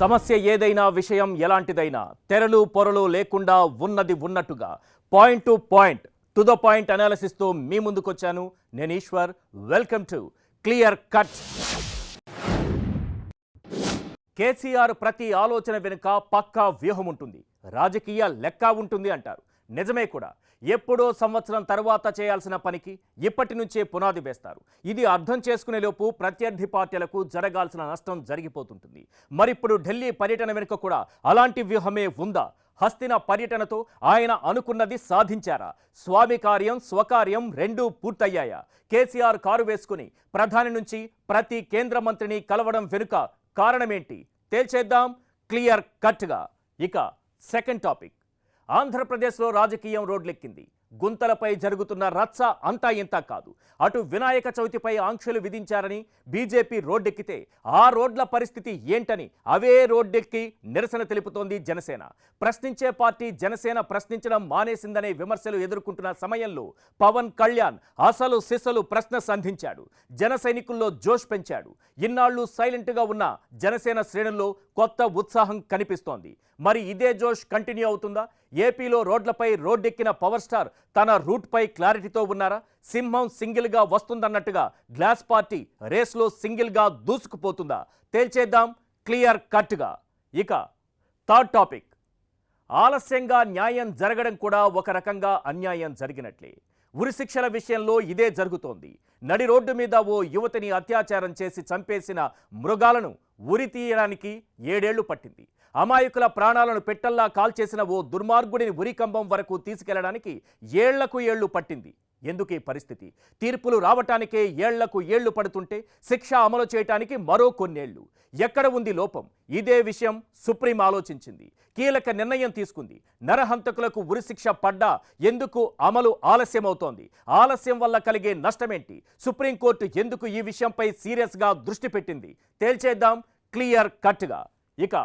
సమస్య ఏదైనా విషయం ఎలాంటిదైనా తెరలు పొరలు లేకుండా ఉన్నది ఉన్నట్టుగా point to point to the point analysis తో మీ ముందుకొచ్చాను నేను Eshwar. Welcome to clear cut. KCR ప్రతి ఆలోచన వెనుక పక్కా వ్యూహం ఉంటుంది, రాజకీయ లెక్క ఉంటుంది అంటారు. నిజమే కూడా. ఎప్పుడో సంవత్సరం తర్వాత చేయాల్సిన పనికి ఇప్పటి నుంచే పునాది వేస్తారు. ఇది అర్థం చేసుకునే లోపు ప్రత్యర్థి పార్టీలకు జరగాల్సిన నష్టం జరిగిపోతుంటుంది. మరిప్పుడు ఢిల్లీ పర్యటన వెనుక కూడా అలాంటి వ్యూహమే ఉందా? హస్తిన పర్యటనతో ఆయన అనుకున్నది సాధించారా? స్వామి కార్యం స్వకార్యం రెండూ పూర్తయ్యాయా? కేసీఆర్ కారు వేసుకుని ప్రధాని నుంచి ప్రతి కేంద్ర మంత్రిని కలవడం వెనుక కారణమేంటి? తేల్చేద్దాం క్లియర్ కట్గా. ఇక సెకండ్ టాపిక్, ఆంధ్రప్రదేశ్లో రాజకీయం రోడ్లెక్కింది. గుంతలపై జరుగుతున్న రచ్చ అంతా ఇంతా కాదు. అటు వినాయక చవితిపై ఆంక్షలు విధించారని బీజేపీ రోడ్డెక్కితే ఆ రోడ్ల పరిస్థితి ఏంటని అవే రోడ్డెక్కి నిరసన తెలుపుతోంది జనసేన. ప్రశ్నించే పార్టీ జనసేన ప్రశ్నించడం మానేసిందనే విమర్శలు ఎదుర్కొంటున్న సమయంలో పవన్ కళ్యాణ్ అసలు సిసలు ప్రశ్న సంధించాడు. జన సైనికుల్లో జోష్ పెంచాడు. ఇన్నాళ్లు సైలెంట్గా ఉన్న జనసేన శ్రేణుల్లో కొత్త ఉత్సాహం కనిపిస్తోంది. మరి ఇదే జోష్ కంటిన్యూ అవుతుందా? ఏపీలో రోడ్లపై రోడ్డెక్కిన పవర్ స్టార్ తన రూట్పై క్లారిటీతో ఉన్నారా? సింహం సింగిల్గా వస్తుందన్నట్టుగా గ్లాస్ పార్టీ రేస్లో సింగిల్గా దూసుకుపోతుందా? తేల్చేద్దాం క్లియర్ కట్గా. ఇక థర్డ్ టాపిక్, ఆలస్యంగా న్యాయం జరగడం కూడా ఒక రకంగా అన్యాయం జరిగినట్లే. ఉరిశిక్షల విషయంలో ఇదే జరుగుతోంది. నడి రోడ్డు మీద ఓ యువతిని అత్యాచారం చేసి చంపేసిన మృగాలను ఉరి తీయడానికి 7 ఏళ్లు పట్టింది. అమాయకుల ప్రాణాలను పెట్టల్లా కాల్చేసిన ఓ దుర్మార్గుడిని ఉరికంబం వరకు తీసుకెళ్లడానికి ఏళ్లకు ఏళ్లు పట్టింది. ఎందుకు ఈ పరిస్థితి? తీర్పులు రావటానికే ఏళ్లకు ఏళ్లు పడుతుంటే శిక్ష అమలు చేయటానికి మరో కొన్నేళ్లు. ఎక్కడ ఉంది లోపం? ఇదే విషయం సుప్రీం ఆలోచించింది, కీలక నిర్ణయం తీసుకుంది. నరహంతకులకు ఉరిశిక్ష పడ్డా ఎందుకు అమలు ఆలస్యమవుతోంది? ఆలస్యం వల్ల కలిగే నష్టమేంటి? సుప్రీంకోర్టు ఎందుకు ఈ విషయంపై సీరియస్గా దృష్టి పెట్టింది? తేల్చేద్దాం క్లియర్ కట్గా. ఇక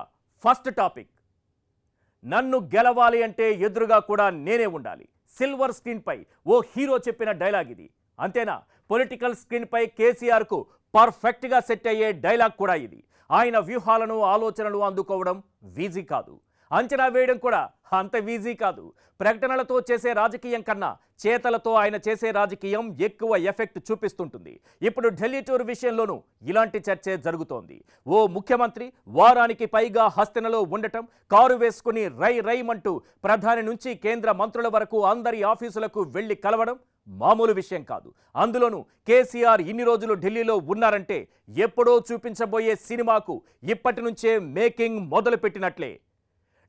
ఫస్ట్ టాపిక్, నన్ను గెలవాలి అంటే ఎదురుగా కూడా నేనే ఉండాలి. సిల్వర్ స్క్రీన్పై ఓ హీరో చెప్పిన డైలాగ్ ఇది. అంతేనా? పొలిటికల్ స్క్రీన్పై కేసీఆర్కు పర్ఫెక్ట్గా సెట్ అయ్యే డైలాగ్ కూడా ఇది. ఆయన వ్యూహాలను ఆలోచనలు అందుకోవడం వీజీ కాదు, అంచనా వేయడం కూడా అంత వీజీ కాదు. ప్రకటనలతో చేసే రాజకీయం కన్నా చేతలతో ఆయన చేసే రాజకీయం ఎక్కువ ఎఫెక్ట్ చూపిస్తుంటుంది. ఇప్పుడు ఢిల్లీ టూర్ విషయంలోనూ ఇలాంటి చర్చే జరుగుతోంది. ఓ ముఖ్యమంత్రి వారానికి పైగా హస్తినలో ఉండటం, కారు వేసుకుని రై రైమంటూ ప్రధాని నుంచి కేంద్ర మంత్రుల వరకు అందరి ఆఫీసులకు వెళ్లి కలవడం మామూలు విషయం కాదు. అందులోనూ కేసీఆర్ ఇన్ని రోజులు ఢిల్లీలో ఉన్నారంటే ఎప్పుడో చూపించబోయే సినిమాకు ఇప్పటి నుంచే మేకింగ్ మొదలుపెట్టినట్లే.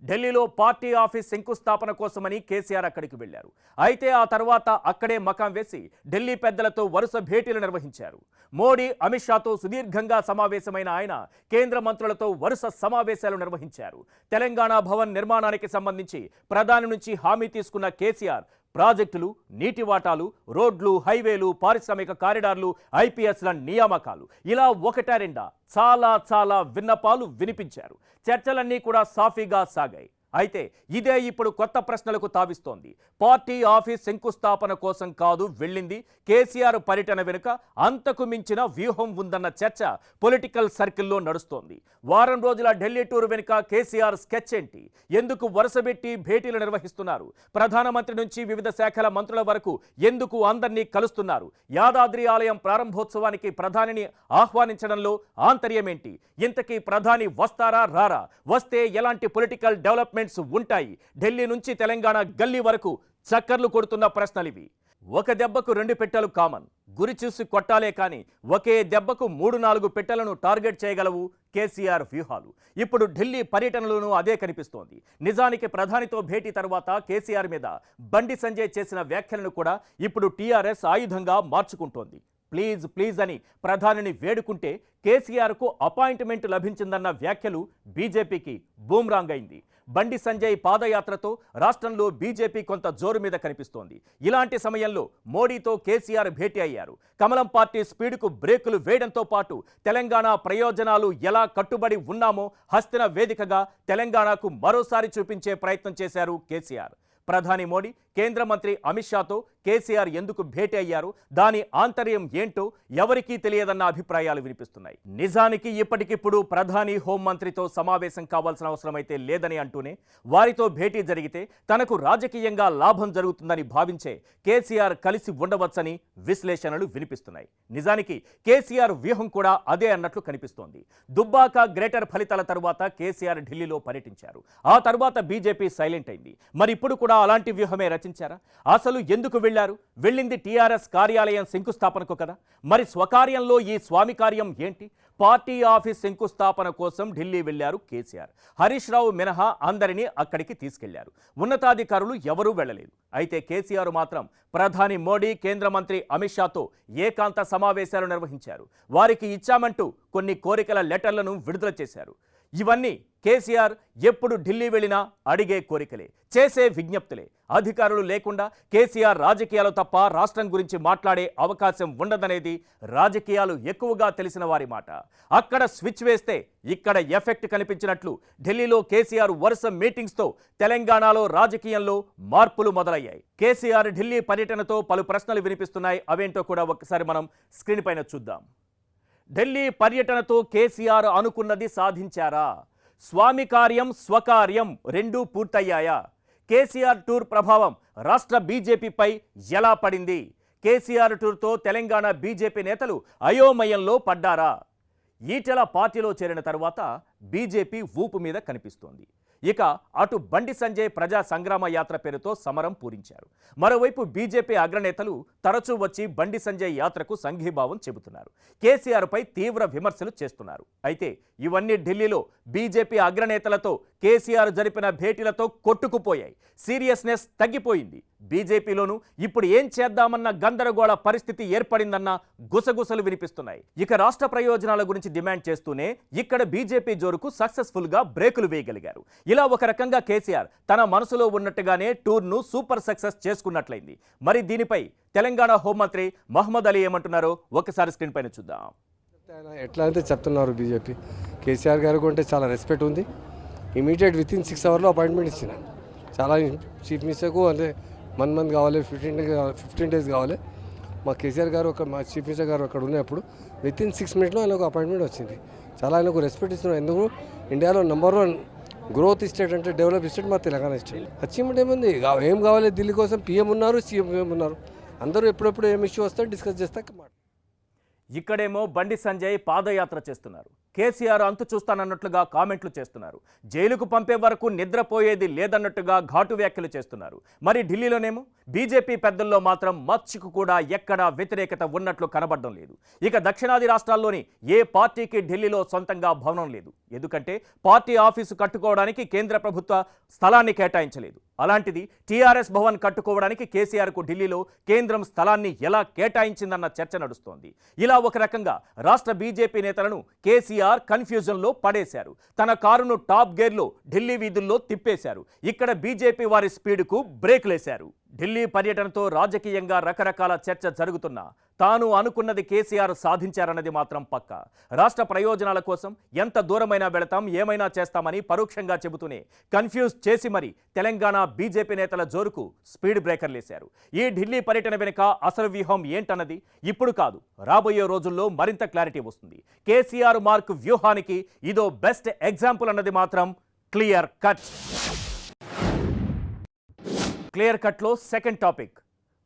ఢిల్లీలో పార్టీ ఆఫీస్ శంకుస్థాపన కోసమని కేసీఆర్ అక్కడికి వెళ్లారు. అయితే ఆ తర్వాత అక్కడే మకాం వేసి ఢిల్లీ పెద్దలతో వరుస భేటీలు నిర్వహించారు. మోడీ, అమిత్ షాతో సుదీర్ఘంగా సమావేశమైన ఆయన కేంద్ర మంత్రులతో వరుస సమావేశాలు నిర్వహించారు. తెలంగాణ భవన్ నిర్మాణానికి సంబంధించి ప్రధాని నుంచి హామీ తీసుకున్న కేసీఆర్ ప్రాజెక్టులు, నీటి వాటాలు, రోడ్లు, హైవేలు, పారిశ్రామిక కారిడార్లు, ఐపీఎస్ల నియామకాలు, ఇలా ఒకటా రెండా చాలా విన్నపాలు వినిపించారు. చర్చలన్నీ కూడా సాఫీగా సాగాయి. అయితే ఇదే ఇప్పుడు కొత్త ప్రశ్నలకు తావిస్తోంది. పార్టీ ఆఫీస్ శంకుస్థాపన కోసం కాదు వెళ్ళింది, కేసీఆర్ పర్యటన వెనుక అంతకు మించిన వ్యూహం ఉందన్న చర్చ పొలిటికల్ సర్కిల్లో నడుస్తోంది. వారం రోజుల ఢిల్లీ టూర్ వెనుక కేసీఆర్ స్కెచ్ ఏంటి? ఎందుకు వరుసబెట్టి భేటీలు నిర్వహిస్తున్నారు? ప్రధానమంత్రి నుంచి వివిధ శాఖల మంత్రుల వరకు ఎందుకు అందరినీ కలుస్తున్నారు? యాదాద్రి ఆలయం ప్రారంభోత్సవానికి ప్రధానిని ఆహ్వానించడంలో ఆంతర్యమేంటి? ఇంతకీ ప్రధాని వస్తారా రారా? వస్తే ఎలాంటి పొలిటికల్ డెవలప్మెంట్ ఉంటాయి? ఢిల్లీ నుంచి తెలంగాణ గల్లీ వరకు చక్కర్లు కొడుతున్న ప్రశ్నలివి. ఒక దెబ్బకు 2 పెట్టెలు కామన్. గురి చూసి కొట్టాలే కానీ ఒకే దెబ్బకు 3-4 పెట్టెలను టార్గెట్ చేయగలవు కేసీఆర్ వ్యూహాలు. ఇప్పుడు ఢిల్లీ పర్యటనలోనూ అదే కనిపిస్తోంది. నిజానికి ప్రధానితో భేటీ తర్వాత కేసీఆర్ మీద బండి సంజయ్ చేసిన వ్యాఖ్యలను కూడా ఇప్పుడు టీఆర్ఎస్ ఆయుధంగా మార్చుకుంటోంది. ప్లీజ్ అని ప్రధానిని వేడుకుంటే కేసీఆర్కు అపాయింట్మెంట్ లభించిందన్న వ్యాఖ్యలు బీజేపీకి బూమ్రాంగ్ అయింది. బండి సంజయ్ పాదయాత్రతో రాష్ట్రంలో బీజేపీ కొంత జోరు మీద కనిపిస్తోంది. ఇలాంటి సమయంలో మోడీతో కేసీఆర్ భేటీ అయ్యారు. కమలం పార్టీ స్పీడ్కు బ్రేకులు వేయడంతో పాటు తెలంగాణ ప్రయోజనాలు ఎలా కట్టుబడి ఉన్నామో హస్తిన వేదికగా తెలంగాణకు మరోసారి చూపించే ప్రయత్నం చేశారు కేసీఆర్. ప్రధాని మోడీ కేంద్ర మంత్రి అమిత్ షాతో కేసీఆర్ ఎందుకు భేటీ అయ్యారు, దాని ఆంతర్యం ఏంటో ఎవరికీ తెలియదన్న అభిప్రాయాలు వినిపిస్తున్నాయి. నిజానికి ఇప్పటికిప్పుడు ప్రధాని హోంమంత్రితో సమావేశం కావాల్సిన అవసరమైతే లేదని అంటూనే వారితో భేటీ జరిగితే తనకు రాజకీయంగా లాభం జరుగుతుందని భావించే కేసీఆర్ కలిసి ఉండవచ్చని విశ్లేషణలు వినిపిస్తున్నాయి. నిజానికి కేసీఆర్ వ్యూహం కూడా అదే అన్నట్లు కనిపిస్తోంది. దుబ్బాక గ్రేటర్ ఫలితాల తరువాత కేసీఆర్ ఢిల్లీలో పర్యటించారు. ఆ తర్వాత బీజేపీ సైలెంట్ అయింది. మరి ఇప్పుడు కూడా అలాంటి వ్యూహమే రచించారా? అసలు ఎందుకు వెళ్లారు? వెళ్ళింది టీఆర్ఎస్ కార్యాలయం శంకుస్థాపనకు కదా. మరి స్వకార్యంలో ఈ స్వామి కార్యం ఏంటి? పార్టీ ఆఫీస్ శంకుస్థాపన కోసం ఢిల్లీ వెళ్లారు కేసీఆర్. హరీష్ రావు మినహా అందరినీ అక్కడికి తీసుకెళ్లారు. ఉన్నతాధికారులు ఎవరూ వెళ్లలేదు. అయితే కేసీఆర్ మాత్రం ప్రధాని మోడీ, కేంద్ర మంత్రి అమిత్ షాతో ఏకాంత సమావేశాలు నిర్వహించారు. వారికి ఇచ్చామంటూ కొన్ని కోరికల లెటర్లను విడుదల చేశారు. ఇవన్నీ కేసీఆర్ ఎప్పుడు ఢిల్లీ వెళ్ళినా అడిగే కోరికలే, చేసే విజ్ఞప్తులే. అధికారులు లేకుండా కేసీఆర్ రాజకీయాలు తప్ప రాష్ట్రం గురించి మాట్లాడే అవకాశం ఉండదనేది రాజకీయాలు ఎక్కువగా తెలిసిన వారి మాట. అక్కడ స్విచ్ వేస్తే ఇక్కడ ఎఫెక్ట్ కనిపించినట్లు ఢిల్లీలో కేసీఆర్ వరుస మీటింగ్స్తో తెలంగాణలో రాజకీయంలో మార్పులు మొదలయ్యాయి. కేసీఆర్ ఢిల్లీ పర్యటనతో పలు ప్రశ్నలు వినిపిస్తున్నాయి. అవేంటో కూడా ఒక్కసారి మనం స్క్రీన్ పైన చూద్దాం. ఢిల్లీ పర్యటనతో కేసీఆర్ అనుకున్నది సాధించారా? స్వామి కార్యం, స్వకార్యం రెండూ పూర్తయ్యాయా? కేసీఆర్ టూర్ ప్రభావం రాష్ట్ర బీజేపీపై ఎలా పడింది? కేసీఆర్ టూర్తో తెలంగాణ బీజేపీ నేతలు అయోమయంలో పడ్డారా? ఈటెల పార్టీలో చేరిన తర్వాత బీజేపీ ఊపు మీద కనిపిస్తోంది. ఇక అటు బండి సంజయ్ ప్రజా సంగ్రామ యాత్ర పేరుతో సమరం పూరించారు. మరోవైపు బీజేపీ అగ్రనేతలు తరచూ వచ్చి బండి సంజయ్ యాత్రకు సంఘీభావం చెబుతున్నారు. కేసీఆర్పై తీవ్ర విమర్శలు చేస్తున్నారు. అయితే ఇవన్నీ ఢిల్లీలో బీజేపీ అగ్రనేతలతో కేసీఆర్ జరిపిన భేటీలతో కొట్టుకుపోయాయి. సీరియస్నెస్ తగ్గిపోయింది. బీజేపీలోనూ ఇప్పుడు ఏం చేద్దామన్న గందరగోళ పరిస్థితి ఏర్పడిందన్న గుసగుసలు వినిపిస్తున్నాయి. ఇక రాష్ట్ర ప్రయోజనాల గురించి డిమాండ్ చేస్తూనే ఇక్కడ బీజేపీ జోరుకు సక్సెస్ఫుల్ గా బ్రేకులు వేయగలిగారు. ఇలా ఒక రకంగా కేసీఆర్ తన మనసులో ఉన్నట్టుగానే టూర్ను సూపర్ సక్సెస్ చేసుకున్నట్లయింది. మరి దీనిపై తెలంగాణ హోంమంత్రి మహమ్మద్ అలీ ఏమంటున్నారో ఒకసారి స్క్రీన్ పైన చూద్దాం. ఎట్లా అయితే చెప్తున్నారు బీజేపీ, కేసీఆర్ గారికి అంటే చాలా రెస్పెక్ట్ ఉంది. ఇమీడియట్ విత్ ఇన్ 6 అవర్లో అపాయింట్మెంట్ ఇచ్చిన. చాలా చీఫ్ మినిస్టర్కు అంటే 1 మంత్ కావాలి, 15 డేస్ కావాలి. మా కేసీఆర్ గారు మా చీఫ్ మినిస్టర్ గారు అక్కడ ఉన్నప్పుడు విత్ ఇన్ 6 మినిట్స్లో ఆయనకు అపాయింట్మెంట్ వచ్చింది. చాలా ఆయనకు రెస్పెక్ట్ ఇస్తున్నారు. ఎందుకు ఇండియాలో #1 గ్రోత్ స్టేట్ అంటే డెవలప్ స్టేట్ మా తెలంగాణ స్టేట్. అచీవ్మెంట్ ఏముంది? ఏం కావాలి? ఢిల్లీ కోసం పీఎం ఉన్నారు, సీఎం ఉన్నారు. అందరూ ఎప్పుడెప్పుడు ఏం ఇష్యూ వస్తే డిస్కస్ చేస్తాక. ఇక్కడేమో బండి సంజయ్ పాదయాత్ర చేస్తున్నారు. కేసీఆర్ అంతు చూస్తానన్నట్లుగా కామెంట్లు చేస్తున్నారు. జైలుకు పంపే వరకు నిద్రపోయేది లేదన్నట్టుగా ఘాటు వ్యాఖ్యలు చేస్తున్నారు. మరి ఢిల్లీలోనేమో బీజేపీ పెద్దల్లో మాత్రం మచ్చుకు కూడా ఎక్కడా వ్యతిరేకత ఉన్నట్లు కనబడడం లేదు. ఇక దక్షిణాది రాష్ట్రాల్లోని ఏ పార్టీకి ఢిల్లీలో సొంతంగా భవనం లేదు. ఎందుకంటే పార్టీ ఆఫీసు కట్టుకోవడానికి కేంద్ర ప్రభుత్వ స్థలాన్ని కేటాయించలేదు. అలాంటిది టీఆర్ఎస్ భవన్ కట్టుకోవడానికి కేసీఆర్కు ఢిల్లీలో కేంద్రం స్థలాన్ని ఎలా కేటాయించిందన్న చర్చ నడుస్తోంది. ఇలా ఒక రకంగా రాష్ట్ర బీజేపీ నేతలను కేసీఆర్ కన్ఫ్యూజన్లో పడేశారు. తన కారును టాప్ గేర్లో ఢిల్లీ వీధుల్లో తిప్పేశారు. ఇక్కడ బీజేపీ వారి స్పీడ్కు బ్రేకులేశారు. ఢిల్లీ పర్యటనతో రాజకీయంగా రకరకాల చర్చ జరుగుతున్నా తాను అనుకున్నది కేసీఆర్ సాధించారన్నది మాత్రం పక్కా. రాష్ట్ర ప్రయోజనాల కోసం ఎంత దూరమైనా వెళతాం, ఏమైనా చేస్తామని పరోక్షంగా చెబుతూనే కన్ఫ్యూజ్ చేసి మరి తెలంగాణ బీజేపీ నేతల జోరుకు స్పీడ్ బ్రేకర్లేశారు. ఈ ఢిల్లీ పర్యటన వెనుక అసలు వ్యూహం ఏంటన్నది ఇప్పుడు కాదు, రాబోయే రోజుల్లో మరింత క్లారిటీ వస్తుంది. కేసీఆర్ మార్క్ వ్యూహానికి ఇదో బెస్ట్ ఎగ్జాంపుల్ అన్నది మాత్రం క్లియర్ కట్లో సెకండ్ టాపిక్.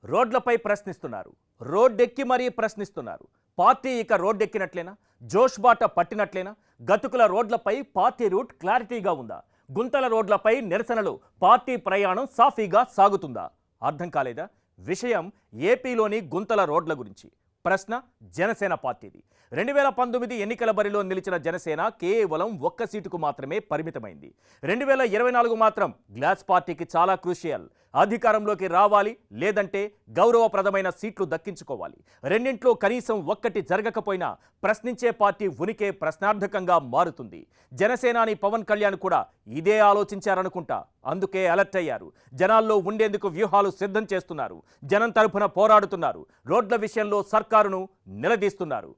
రోడ్లపై ప్రశ్నిస్తున్నారు, రోడ్డెక్కి మరీ ప్రశ్నిస్తున్నారు. పార్టీ ఇక రోడ్డెక్కినట్లేనా? జోష్ బాట పట్టినట్లేనా? గతుకుల రోడ్లపై పార్టీ రూట్ క్లారిటీగా ఉందా? గుంతల రోడ్లపై నిరసనలు పార్టీ ప్రయాణం సాఫీగా సాగుతుందా? అర్థం కాలేదా? విషయం ఏపీలోని గుంతల రోడ్ల గురించి. ప్రశ్న జనసేన పార్టీది. 2019 ఎన్నికల బరిలో నిలిచిన జనసేన కేవలం 1 సీటుకు మాత్రమే పరిమితమైంది. 2024 మాత్రం గ్లాస్ పార్టీకి చాలా క్రూషియల్. అధికారంలోకి రావాలి, లేదంటే గౌరవప్రదమైన సీట్లు దక్కించుకోవాలి. రెండింట్లో కనీసం ఒక్కటి జరగకపోయినా ప్రశ్నించే పార్టీ ఉనికే ప్రశ్నార్థకంగా మారుతుంది. జనసేనాని పవన్ కళ్యాణ్ కూడా ఇదే ఆలోచించారనుకుంటా. అందుకే అలర్ట్ అయ్యారు. జనాల్లో ఉండేందుకు వ్యూహాలు సిద్ధం చేస్తున్నారు. జనం తరఫున పోరాడుతున్నారు. రోడ్ల విషయంలో సర్కారును నిలదీస్తున్నారు.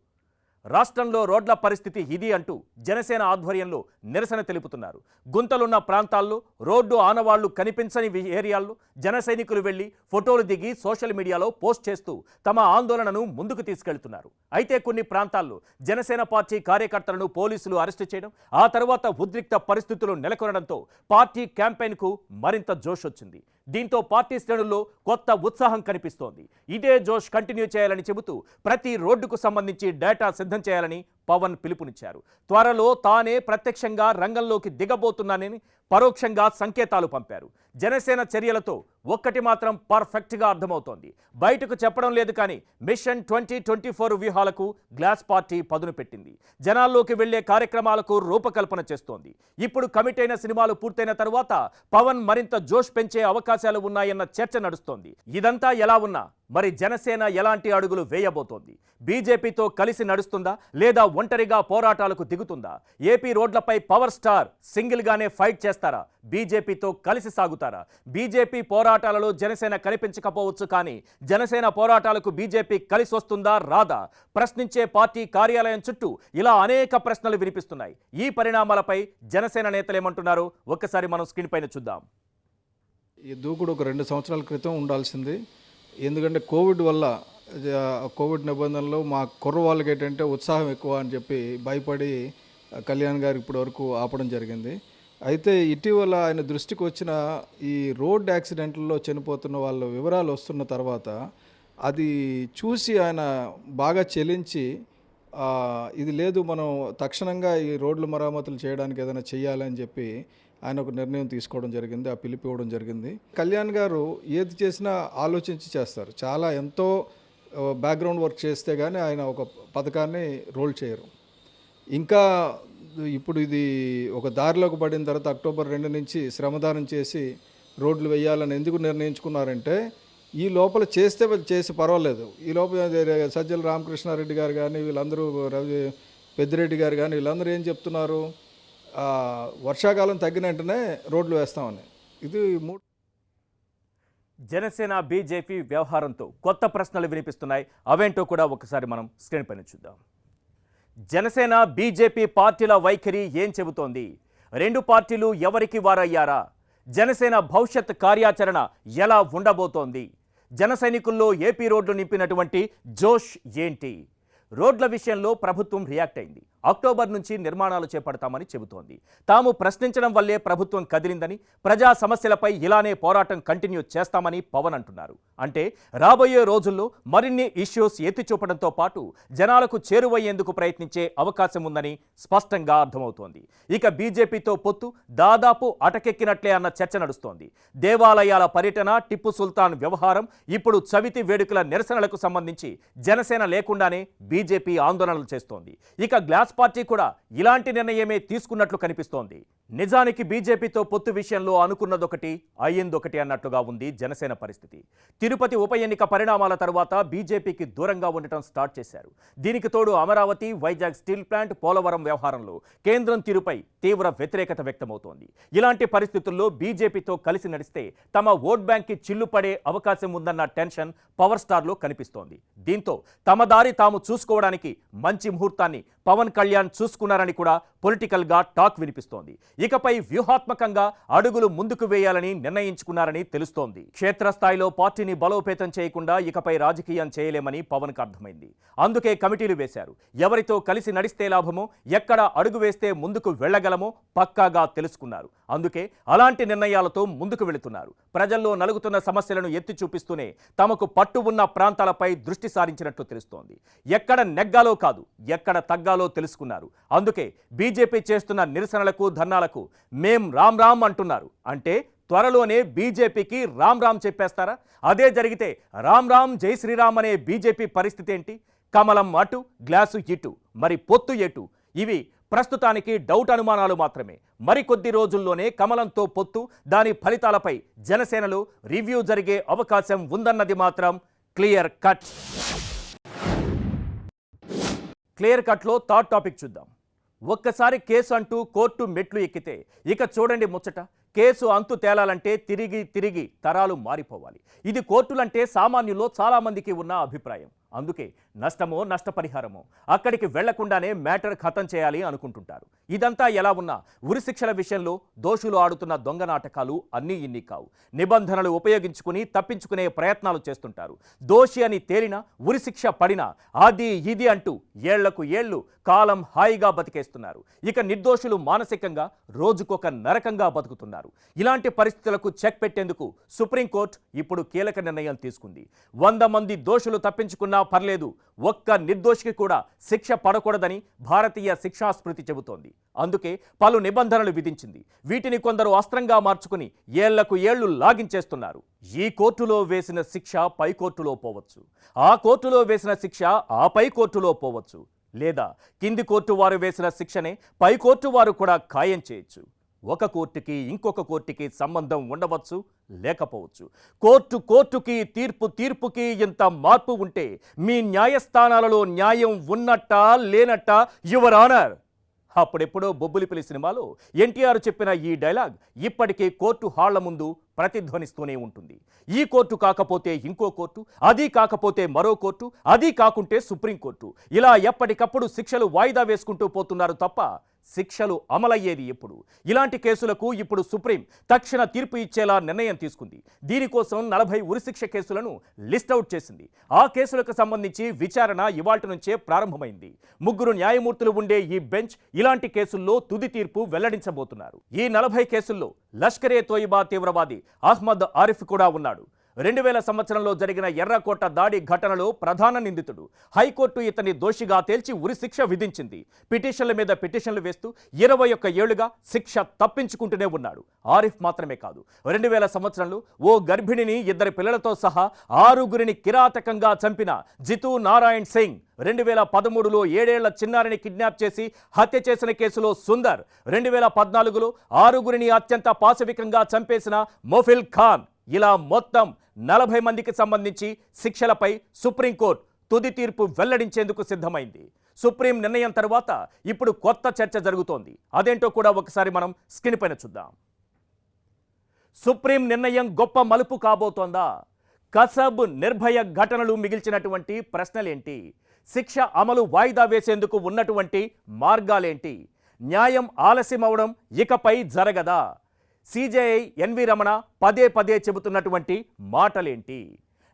రాష్ట్రంలో రోడ్ల పరిస్థితి ఇది అంటూ జనసేన ఆధ్వర్యంలో నిరసన తెలుపుతున్నారు. గుంతలున్న ప్రాంతాల్లో రోడ్డు ఆనవాళ్లు కనిపించని ఏరియాల్లో జన సైనికులు వెళ్లి ఫోటోలు దిగి సోషల్ మీడియాలో పోస్ట్ చేస్తూ తమ ఆందోళనను ముందుకు తీసుకెళ్తున్నారు. అయితే కొన్ని ప్రాంతాల్లో జనసేన పార్టీ కార్యకర్తలను పోలీసులు అరెస్టు చేయడం, ఆ తర్వాత ఉద్రిక్త పరిస్థితులు నెలకొనడంతో పార్టీ క్యాంపెయిన్కు మరింత జోష్ వచ్చింది. దీంతో పార్టీ శ్రేణుల్లో కొత్త ఉత్సాహం కనిపిస్తోంది. ఇదే జోష్ కంటిన్యూ చేయాలని చెబుతూ ప్రతి రోడ్డుకు సంబంధించి డేటా సిద్ధం చేయాలని పవన్ పిలుపునిచ్చారు. త్వరలో తానే ప్రత్యక్షంగా రంగంలోకి దిగబోతున్నానని పరోక్షంగా సంకేతాలు పంపారు. జనసేన చర్యలతో ఒక్కటి మాత్రం పర్ఫెక్ట్గా అర్థమవుతోంది. బయటకు చెప్పడం లేదు కానీ మిషన్ 2024 వ్యూహాలకు గ్లాస్ పార్టీ పదును పెట్టింది. జనాల్లోకి వెళ్లే కార్యక్రమాలకు రూపకల్పన చేస్తోంది. ఇప్పుడు కమిట్ అయిన సినిమాలు పూర్తయిన తరువాత పవన్ మరింత జోష్ పెంచే అవకాశాలు ఉన్నాయన్న చర్చ నడుస్తోంది. ఇదంతా ఎలా ఉన్నా మరి జనసేన ఎలాంటి అడుగులు వేయబోతోంది? బీజేపీతో కలిసి నడుస్తుందా లేదా ఒంటరిగా పోరాటాలకు దిగుతుందా? ఏపీ రోడ్లపై పవర్ స్టార్ సింగిల్గానే ఫైట్ చేస్తారా? బీజేపీతో కలిసి సాగుతారా? బీజేపీ పోరాటాలలో జనసేన కనిపించకపోవచ్చు కానీ జనసేన పోరాటాలకు బీజేపీ కలిసి వస్తుందా రాదా? ప్రశ్నించే పార్టీ కార్యాలయం చుట్టూ ఇలా అనేక ప్రశ్నలు వినిపిస్తున్నాయి. ఈ పరిణామాలపై జనసేన నేతలేమంటున్నారో ఒక్కసారి మనం స్క్రీన్ పైన చూద్దాం. ఈ దూకుడు ఒక 2 సంవత్సరాల క్రితం ఉండాల్సింది. ఎందుకంటే కోవిడ్ నిబంధనలు మా కుర్రవాళ్ళకి ఏంటంటే ఉత్సాహం ఎక్కువ అని చెప్పి భయపడి కళ్యాణ్ గారు ఇప్పటి వరకు ఆపడం జరిగింది. అయితే ఇటీవల ఆయన దృష్టికి వచ్చిన ఈ రోడ్ యాక్సిడెంట్లలో చనిపోతున్న వాళ్ళ వివరాలు వస్తున్న తర్వాత అది చూసి ఆయన బాగా చెలించి ఇది లేదు, మనం తక్షణంగా ఈ రోడ్లు మరమ్మతులు చేయడానికి ఏదైనా చేయాలని చెప్పి ఆయన ఒక నిర్ణయం తీసుకోవడం జరిగింది. ఆ పిలుపు ఇవ్వడం జరిగింది. కళ్యాణ్ గారు ఏది చేసినా ఆలోచించి చేస్తారు. చాలా ఎంతో బ్యాక్గ్రౌండ్ వర్క్ చేస్తే కానీ ఆయన ఒక పథకాన్ని రోల్ చేయరు. ఇంకా ఇప్పుడు ఇది ఒక దారిలోకి పడిన తర్వాత అక్టోబర్ 2 నుంచి శ్రమదానం చేసి రోడ్లు వేయాలని ఎందుకు నిర్ణయించుకున్నారంటే ఈ లోపల చేసి పర్వాలేదు. ఈ లోపల సజ్జల రామకృష్ణారెడ్డి గారు కానీ వీళ్ళందరూ పెద్దిరెడ్డి గారు కానీ వీళ్ళందరూ ఏం చెప్తున్నారు, వర్షాకాలం తగ్గిన వెంటనే రోడ్లు వేస్తామని. ఇది జనసేన బీజేపీ వ్యవహారంతో కొత్త ప్రశ్నలు వినిపిస్తున్నాయి. అవేంటో కూడా ఒకసారి మనం స్క్రీన్ పైన చూద్దాం. జనసేన బీజేపీ పార్టీల వైఖరి ఏం చెబుతోంది? 2 పార్టీలు ఎవరికి వారయ్యారా? జనసేన భవిష్యత్ కార్యాచరణ ఎలా ఉండబోతోంది? జన సైనికుల్లో ఏపీ రోడ్లు నింపినటువంటి జోష్ ఏంటి? రోడ్ల విషయంలో ప్రభుత్వం రియాక్ట్ అయింది. అక్టోబర్ నుంచి నిర్మాణాలు చేపడతామని చెబుతోంది. తాము ప్రశ్నించడం వల్లే ప్రభుత్వం కదిలిందని, ప్రజా సమస్యలపై ఇలానే పోరాటం కంటిన్యూ చేస్తామని పవన్ అంటున్నారు. అంటే రాబోయే రోజుల్లో మరిన్ని ఇష్యూస్ ఎత్తి చూపడంతో పాటు జనాలకు చేరువయ్యేందుకు ప్రయత్నించే అవకాశం ఉందని స్పష్టంగా అర్థమవుతోంది. ఇక బీజేపీతో పొత్తు దాదాపు అటకెక్కినట్లే అన్న చర్చ నడుస్తోంది. దేవాలయాల పర్యటన, టిప్పు సుల్తాన్ వ్యవహారం, ఇప్పుడు చవితి వేడుకల నిరసనలకు సంబంధించి జనసేన లేకుండానే బీజేపీ ఆందోళనలు చేస్తోంది. ఇక గ్లాస్ పార్టీ కూడా ఇలాంటి నిర్ణయమే తీసుకున్నట్లు కనిపిస్తోంది. నిజానికి బీజేపీతో పొత్తు విషయంలో అనుకున్నదొకటి అయ్యిందొకటి అన్నట్లుగా ఉంది జనసేన పరిస్థితి. తిరుపతి ఉప ఎన్నిక పరిణామాల తర్వాత బీజేపీకి దూరంగా ఉండటం స్టార్ట్ చేశారు. దీనికి తోడు అమరావతి, వైజాగ్ స్టీల్ ప్లాంట్, పోలవరం వ్యవహారంలో కేంద్రం తీరుపై తీవ్ర వ్యతిరేకత వ్యక్తమవుతోంది. ఇలాంటి పరిస్థితుల్లో బీజేపీతో కలిసి నడిస్తే తమ ఓట్ బ్యాంక్కి చిల్లు పడే అవకాశం ఉందన్న టెన్షన్ పవర్ స్టార్లో కనిపిస్తోంది. దీంతో తమ దారి తాము చూసుకోవడానికి మంచి ముహూర్తాన్ని పవన్ కళ్యాణ్ చూసుకున్నారని కూడా పొలిటికల్గా టాక్ వినిపిస్తోంది. ఇకపై వ్యూహాత్మకంగా అడుగులు ముందుకు వేయాలని నిర్ణయించుకున్నారని తెలుస్తోంది. క్షేత్రస్థాయిలో పార్టీని బలోపేతం చేయకుండా ఇకపై రాజకీయం చేయలేమని పవన్కు అర్థమైంది. అందుకే కమిటీలు వేశారు. ఎవరితో కలిసి నడిస్తే లాభమో, ఎక్కడ అడుగు వేస్తే ముందుకు వెళ్లగలమో పక్కాగా తెలుసుకున్నారు. అందుకే అలాంటి నిర్ణయాలతో ముందుకు వెళుతున్నారు. ప్రజల్లో నలుగుతున్న సమస్యలను ఎత్తి చూపిస్తూనే తమకు పట్టు ఉన్న ప్రాంతాలపై దృష్టి సారించినట్లు తెలుస్తోంది. ఎక్కడ నెగ్గాలో కాదు, ఎక్కడ తగ్గాలో తెలుసుకున్నారు. అందుకే బీజేపీ చేస్తున్న నిరసనలకు, ధర్నాలకు మేం రామ్ రామ్ అంటున్నారు. అంటే త్వరలోనే బీజేపీకి రామ్ రామ్ చెప్పేస్తారా? అదే జరిగితే రామ్ రామ్ జై శ్రీరామ్ అనే బీజేపీ పరిస్థితి ఏంటి? కమలం అటు, గ్లాసు ఇటు, మరి పొత్తు ఎటు? ఇవి ప్రస్తుతానికి డౌట్ అనుమానాలు మాత్రమే. మరికొద్ది రోజుల్లోనే కమలంతో పొత్తు, దాని ఫలితాలపై జనసేనలో రివ్యూ జరిగే అవకాశం ఉందన్నది మాత్రం క్లియర్ కట్. క్లియర్ కట్లో థర్డ్ టాపిక్ చూద్దాం. ఒక్కసారి కేసు అంటూ కోర్టు మెట్లు ఎక్కితే ఇక చూడండి ముచ్చట. కేసు అంతు తేలాలంటే తిరిగి తిరిగి తరాలు మారిపోవాలి. ఇది కోర్టులంటే సామాన్యుల్లో చాలామందికి ఉన్న అభిప్రాయం. అందుకే నష్టమో నష్టపరిహారమో అక్కడికి వెళ్లకుండానే మ్యాటర్ ఖతం చేయాలి అనుకుంటుంటారు. ఇదంతా ఎలా ఉన్నా ఉరిశిక్షల విషయంలో దోషులు ఆడుతున్న దొంగ నాటకాలు అన్నీ ఇన్ని కావు. నిబంధనలు ఉపయోగించుకుని తప్పించుకునే ప్రయత్నాలు చేస్తుంటారు. దోషి అని తేలినా ఉరిశిక్ష పడినా అది ఇది అంటూ ఏళ్లకు ఏళ్లు కాలం హాయిగా బతికేస్తున్నారు. ఇక నిర్దోషులు మానసికంగా రోజుకొక నరకంగా బతుకుతున్నారు. ఇలాంటి పరిస్థితులకు చెక్ పెట్టేందుకు సుప్రీంకోర్టు ఇప్పుడు కీలక నిర్ణయం తీసుకుంది. 100 మంది దోషులు తప్పించుకున్నా పర్లేదు, ఒక్క నిర్దోషికి కూడా శిక్ష పడకూడదని భారతీయ శిక్షాస్మృతి చెబుతోంది. అందుకే పలు నిబంధనలు విధించింది. వీటిని కొందరు అస్త్రంగా మార్చుకుని ఏళ్లకు ఏళ్లు లాగించేస్తున్నారు. ఈ కోర్టులో వేసిన శిక్ష పై కోర్టులో పోవచ్చు, ఆ కోర్టులో వేసిన శిక్ష ఆ పై కోర్టులో పోవచ్చు, లేదా కింది కోర్టు వారు వేసిన శిక్షనే పై కోర్టు వారు కూడా ఖాయం చేయొచ్చు. ఒక కోర్టుకి ఇంకొక కోర్టుకి సంబంధం ఉండవచ్చు, లేకపోవచ్చు. కోర్టుకి తీర్పుకి ఇంత మార్పు ఉంటే మీ న్యాయస్థానాలలో న్యాయం ఉన్నట్టా లేనట్టా యువర్ ఆనర్. అప్పుడెప్పుడో బొబ్బులిపిలి సినిమాలో ఎన్టీఆర్ చెప్పిన ఈ డైలాగ్ ఇప్పటికీ కోర్టు హాళ్ల ముందు ప్రతిధ్వనిస్తూనే ఉంటుంది. ఈ కోర్టు కాకపోతే ఇంకో కోర్టు, అది కాకపోతే మరో కోర్టు, అది కాకుంటే సుప్రీంకోర్టు, ఇలా ఎప్పటికప్పుడు శిక్షలు వాయిదా వేసుకుంటూ పోతున్నారు తప్ప శిక్షలు అమలయ్యేది ఎప్పుడు? ఇలాంటి కేసులకు ఇప్పుడు సుప్రీం తక్షణ తీర్పు ఇచ్చేలా నిర్ణయం తీసుకుంది. దీనికోసం 40 ఉరిశిక్ష కేసులను లిస్ట్అవుట్ చేసింది. ఆ కేసులకు సంబంధించి విచారణ ఇవాల్టి నుంచే ప్రారంభమైంది. 3 న్యాయమూర్తులు ఉండే ఈ బెంచ్ ఇలాంటి కేసుల్లో తుది తీర్పు వెల్లడించబోతున్నారు. ఈ 40 కేసుల్లో లష్కరే తోయిబా తీవ్రవాది అహ్మద్ ఆరిఫ్ కూడా ఉన్నాడు. 2000 సంవత్సరంలో జరిగిన ఎర్రకోట దాడి ఘటనలో ప్రధాన నిందితుడు. హైకోర్టు ఇతన్ని దోషిగా తేల్చి ఉరిశిక్ష విధించింది. పిటిషన్ల మీద పిటిషన్లు వేస్తూ 21 ఏళ్లుగా శిక్ష తప్పించుకుంటూనే ఉన్నాడు. ఆరిఫ్ మాత్రమే కాదు, 2000 సంవత్సరంలో ఓ గర్భిణిని 2 పిల్లలతో సహా 6 కిరాతకంగా చంపిన జితూ నారాయణ్ సింగ్, 2013లో 7 ఏళ్ల చిన్నారిని కిడ్నాప్ చేసి హత్య చేసిన కేసులో సుందర్, 2014లో 6 అత్యంత పాశవికంగా చంపేసిన మొఫిల్ ఖాన్, ఇలా మొత్తం 40 మందికి సంబంధించి శిక్షలపై సుప్రీంకోర్టు తుది తీర్పు వెల్లడించేందుకు సిద్ధమైంది. సుప్రీం నిర్ణయం తర్వాత ఇప్పుడు కొత్త చర్చ జరుగుతోంది. అదేంటో కూడా ఒకసారి మనం స్క్రీన్ పైన చూద్దాం. సుప్రీం నిర్ణయం గొప్ప మలుపు కాబోతోందా? కసబ్, నిర్భయ ఘటనలు మిగిల్చినటువంటి ప్రశ్నలేంటి? శిక్ష అమలు వాయిదా వేసేందుకు ఉన్నటువంటి మార్గాలేంటి? న్యాయం ఆలస్యమవడం ఇకపై జరగదా? సిజేఐ ఎన్వి రమణ పదే చెబుతున్నటువంటి మాటలేంటి?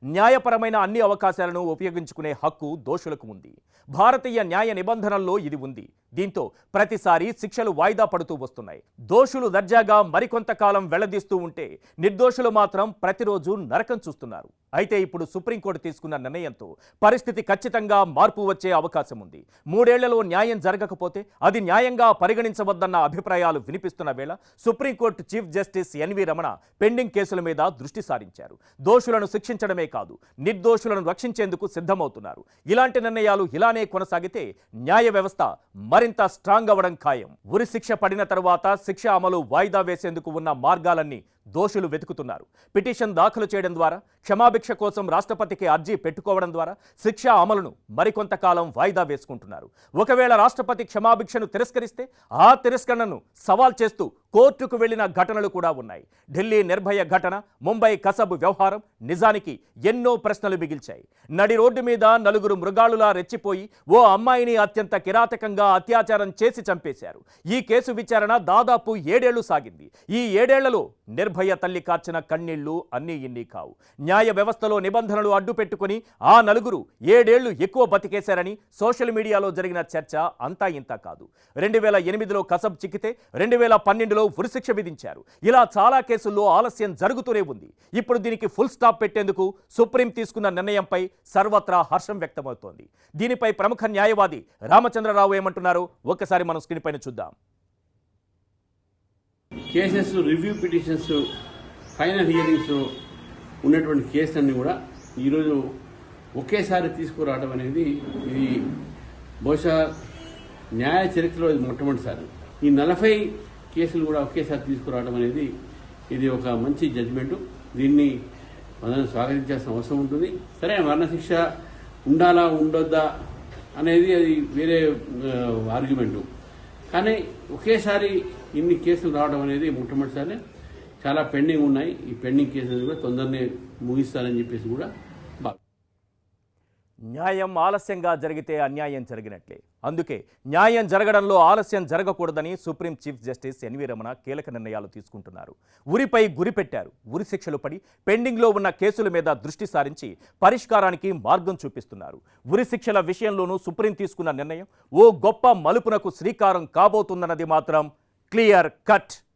న్యాయపరమైన అన్ని అవకాశాలను ఉపయోగించుకునే హక్కు దోషులకు ఉంది. భారతీయ న్యాయ నిబంధనల్లో ఇది ఉంది. దీంతో ప్రతిసారి శిక్షలు వాయిదా పడుతూ వస్తున్నాయి. దోషులు దర్జాగా మరికొంతకాలం వెళ్లదీస్తూ ఉంటే నిర్దోషులు మాత్రం ప్రతిరోజు నరకం చూస్తున్నారు. అయితే ఇప్పుడు సుప్రీంకోర్టు తీసుకున్న నిర్ణయంతో పరిస్థితి ఖచ్చితంగా మార్పు వచ్చే అవకాశం ఉంది. 3 ఏళ్లలో న్యాయం జరగకపోతే అది న్యాయంగా పరిగణించవద్దన్న అభిప్రాయాలు వినిపిస్తున్న వేళ supreme court chief justice NV Ramana pending కేసుల మీద దృష్టి సారించారు. దోషులను శిక్షించడమే కాదు, నిర్దోషులను రక్షించేందుకు సిద్ధమవుతున్నారు. ఇలాంటి నిర్ణయాలు ఇలానే కొనసాగితే న్యాయ వ్యవస్థ మరింత స్ట్రాంగ్ అవ్వడం ఖాయం. ఉరిశిక్ష పడిన తరువాత శిక్ష అమలు వాయిదా వేసేందుకు ఉన్న మార్గాలన్నీ దోషులు వెతుకుతున్నారు. పిటిషన్ దాఖలు చేయడం ద్వారా, క్షమాభిక్ష కోసం రాష్ట్రపతికి అర్జీ పెట్టుకోవడం ద్వారా శిక్ష అమలును మరికొంతకాలం వాయిదా వేసుకుంటున్నారు. ఒకవేళ రాష్ట్రపతి క్షమాభిక్షను తిరస్కరిస్తే ఆ తిరస్కరణను సవాల్ చేస్తూ కోర్టుకు వెళ్లిన ఘటనలు కూడా ఉన్నాయి. ఢిల్లీ నిర్భయ ఘటన, ముంబై కసబ్ వ్యవహారం నిజానికి ఎన్నో ప్రశ్నలు మిగిల్చాయి. నడి రోడ్డు మీద 4 మృగాలులా రెచ్చిపోయి ఓ అమ్మాయిని అత్యంత కిరాతకంగా అత్యాచారం చేసి చంపేశారు. ఈ కేసు విచారణ దాదాపు 7 ఏళ్లు సాగింది. ఈ 7 ఏళ్లలో నిర్భయ తల్లి కార్చిన కన్నీళ్లు అన్నీ ఇన్ని కావు. న్యాయ వ్యవస్థలో నిబంధనలు అడ్డు పెట్టుకుని ఆ 4 7 ఏళ్లు ఎక్కువ బతికేశారని సోషల్ మీడియాలో జరిగిన చర్చ అంతా ఇంత కాదు. 2008లో కసబ్ చిక్కితే 2012లో ఉరిశిక్ష విధించారు. ఇలా చాలా కేసుల్లో ఆలస్యం జరుగుతూనే ఉంది. ఇప్పుడు దీనికి ఫుల్ స్టాప్ పెట్టేందుకు సుప్రీం తీసుకున్న నిర్ణయంపై సర్వత్రా హర్షం వ్యక్తమవుతోంది. దీనిపై ప్రముఖ న్యాయవాది రామచంద్రరావు ఏమంటున్నారో ఒక్కసారి మనం స్క్రీన్ పైన చూద్దాం. Cases, review petitions, final hearings ఉన్నటువంటి కేసులన్నీ కూడా ఈరోజు ఒకేసారి తీసుకురావడం అనేది ఇది బహుశా న్యాయ చరిత్రలో ఇది మొట్టమొదటిసారి. ఈ 40 కేసులు కూడా ఒకేసారి తీసుకురావడం అనేది ఇది ఒక మంచి జడ్జిమెంటు. దీన్ని మనం స్వాగతించాల్సిన అవసరం ఉంటుంది. సరే, మరణశిక్ష ఉండాలా ఉండొద్దా అనేది అది వేరే ఆర్గ్యుమెంటు. కానీ ఒకేసారి ఇన్ని కేసులు రావడం అనేది మొట్టమొదటిసారి. చాలా పెండింగ్ ఉన్నాయి. ఈ పెండింగ్ కేసులు కూడా తొందరనే ముగిస్తారని చెప్పేసి కూడా న్యాయం ఆలస్యంగా జరిగితే అన్యాయం జరిగినట్లే. అందుకే న్యాయం జరగడంలో ఆలస్యం జరగకూడదని supreme chief justice NV Ramana కీలక నిర్ణయాలు తీసుకుంటున్నారు. ఉరిపై గురి పెట్టారు. ఉరి శిక్షలు పడి పెండింగ్లో ఉన్న కేసుల మీద దృష్టి సారించి పరిష్కారానికి మార్గం చూపిస్తున్నారు. ఉరి శిక్షల విషయంలోనూ సుప్రీం తీసుకున్న నిర్ణయం ఓ గొప్ప మలుపునకు శ్రీకారం కాబోతుందన్నది మాత్రం క్లియర్ కట్.